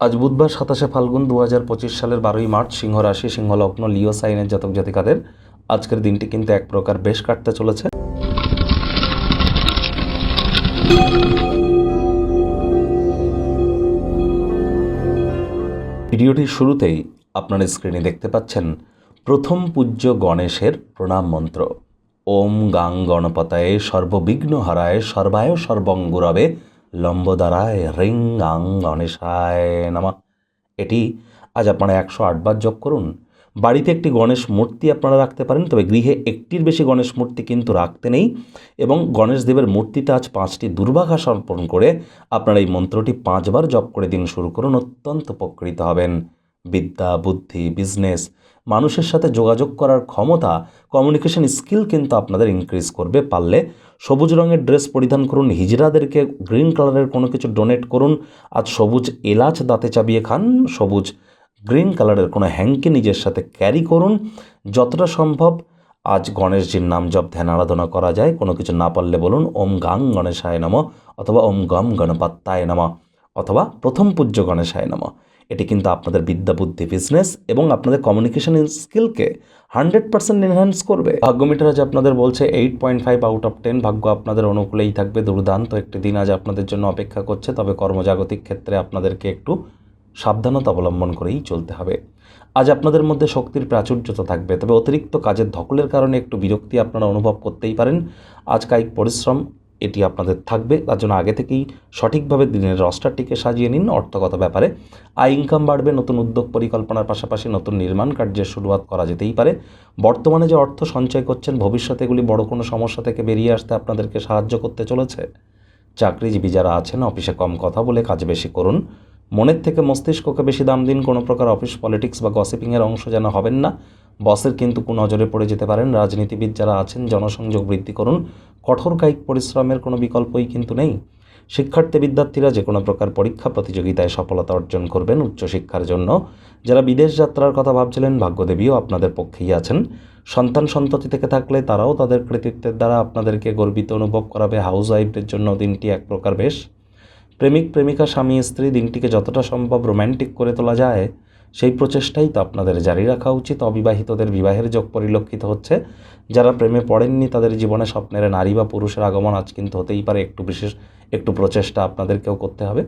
আজ বুধবার 27শে ফাল্গুন 2025 সালের 12ই মার্চ, সিংহ রাশি, সিংহ লগ্ন, লিও সাইনের জাতক জাতিকাদের আজকের দিনটি কিন্তু এক প্রকার বেশ কাটতে চলেছে। ভিডিওটির শুরুতেই আপনারা স্ক্রিনে দেখতে পাচ্ছেন প্রথম পূজ্য গণেশের প্রণাম মন্ত্র। ওম গাং গণপতায়ে সর্ববিঘ্ন হারায় সর্বায় সর্বঙ্গুরবে লম্বদারায় রিং গাং গণেশায় নমঃ। এটি আজ আপনারা 108 বার জপ করুন। বাড়িতে একটি গণেশ মূর্তি আপনারা রাখতে পারেন, তবে গৃহে একটির বেশি গণেশ মূর্তি কিন্তু রাখতে নেই। এবং গণেশ দেবের মূর্তিতে আজ 5টি দুর্বাঘা সমর্পণ করে আপনারা এই মন্ত্রটি 5 বার জপ করে দিন শুরু করুন। অত্যন্ত উপকৃত হবেন। বিদ্যা, বুদ্ধি, বিজনেস, মানুষের সাথে যোগাযোগ করার ক্ষমতা, কমিউনিকেশন স্কিল কিন্তু আপনাদের ইনক্রিজ করবে। পারলে সবুজ রঙের ড্রেস পরিধান করুন, হিজড়াদেরকে গ্রিন কালারের কোনো কিছু ডোনেট করুন। আজ সবুজ এলাচ দাঁতে চাবিয়ে খান, সবুজ গ্রিন কালারের কোনো হ্যাঙ্কি নিজের সাথে ক্যারি করুন। যতটা সম্ভব আজ গণেশজির নাম জপ ধ্যান আরাধনা করা যায়। কোনো কিছু না পারলে বলুন ওম গাং গণেশায় নমঃ, অথবা ওম গম গণপত্যায় নমঃ, অথবা প্রথম পূজ্য গণেশায় নমঃ। এটি কিন্তু আপনাদের বিদ্যা, বুদ্ধি, বিজনেস এবং আপনাদের কমিউনিকেশন স্কিলকে 100% এনহ্যান্স করবে। ভাগ্য মিটার আজ আপনাদের বলছে 8.5 আউট অফ 10। ভাগ্য আপনাদের অনুকূলেই থাকবে। দুর্দান্ত একটি দিন আজ আপনাদের জন্য অপেক্ষা করছে, তবে কর্মজাগতিক ক্ষেত্রে আপনাদেরকে একটু সাবধানতা অবলম্বন করেই চলতে হবে। আজ আপনাদের মধ্যে শক্তির প্রাচুর্যতা থাকবে, তবে অতিরিক্ত কাজের ধকলের কারণে একটু বিরক্তি আপনারা অনুভব করতেই পারেন। আজ কায়িক পরিশ্রম এটি আপনাদের থাকবে, তার জন্য আগে থেকেই সঠিকভাবে দিনের রস্টারটিকে সাজিয়ে নিন। অর্থগত ব্যাপারে আয় ইনকাম বাড়বে। নতুন উদ্যোগ পরিকল্পনার পাশাপাশি নতুন নির্মাণ কার্যের শুরুয়াত করা যেতেই পারে। বর্তমানে যে অর্থ সঞ্চয় করছেন, ভবিষ্যতে এগুলি বড় কোনো সমস্যা থেকে বেরিয়ে আসতে আপনাদেরকে সাহায্য করতে চলেছে। চাকরিজীবী যারা আছেন, অফিসে কম কথা বলে কাজ বেশি করুন। মনের থেকে মস্তিষ্ককে বেশি দাম দিন। কোনো প্রকার অফিস পলিটিক্স বা গসিপিংয়ের অংশ যেন হবেন না। বসের কিন্তু কুনজরে পড়ে যেতে পারেন। রাজনীতিবিদ যারা আছেন, জনসংযোগ বৃদ্ধি করুন। কঠোর কায়িক পরিশ্রমের কোনো বিকল্পই কিন্তু নেই। শিক্ষার্থী বিদ্যার্থীরা যে কোনো প্রকার পরীক্ষা প্রতিযোগিতায় সফলতা অর্জন করবেন। উচ্চশিক্ষার জন্য যারা বিদেশ যাত্রার কথা ভাবছিলেন, ভাগ্যদেবীও আপনাদের পক্ষেই আছেন। সন্তান সন্ততি থেকে থাকলে তারাও তাদের কৃতিত্বের দ্বারা আপনাদেরকে গর্বিত অনুভব করাবে। হাউস ওয়াইফদের জন্য দিনটি এক প্রকার বেশ। প্রেমিক প্রেমিকা, স্বামী স্ত্রী দিনটিকে যতটা সম্ভব রোম্যান্টিক করে তোলা যায় সেই প্রচেষ্টাই তো আপনাদের জারি রাখা উচিত। অবিবাহিতদের বিবাহের যোগ পরিলক্ষিত হচ্ছে। যারা প্রেমে পড়েননি তাদের জীবনে স্বপ্নের নারী বা পুরুষের আগমন আজ কিন্তু হতেই পারে। একটু প্রচেষ্টা আপনাদেরকেও করতে হবে।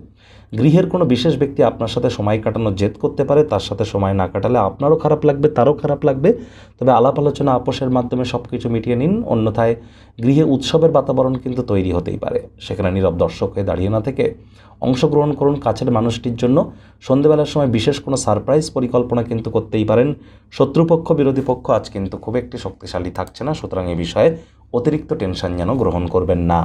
গৃহের কোনো বিশেষ ব্যক্তি আপনার সাথে সময় কাটানোর জেদ করতে পারে। তার সাথে সময় না কাটালে আপনারও খারাপ লাগবে, তারও খারাপ লাগবে। তবে আলাপ আলোচনা, আপোষের মাধ্যমে সব কিছু মিটিয়ে নিন। অন্যথায় গৃহে উৎসবের বাতাবরণ কিন্তু তৈরি হতেই পারে। সেখানে নীরব দর্শক হয়ে দাঁড়িয়ে না থেকে অংশগ্রহণ করুন কাছের মানুষটির জন্য। সন্ধেবেলার সময় বিশেষ কোনো সারপ্রাইজ পরিকল্পনা কিন্তু করতেই পারেন। শত্রুপক্ষ, বিরোধী পক্ষ আজ কিন্তু খুব একটি শক্তিশালী থাকছে না, সুতরাং এই বিষয়ে অতিরিক্ত টেনশন যেন গ্রহণ করবেন না।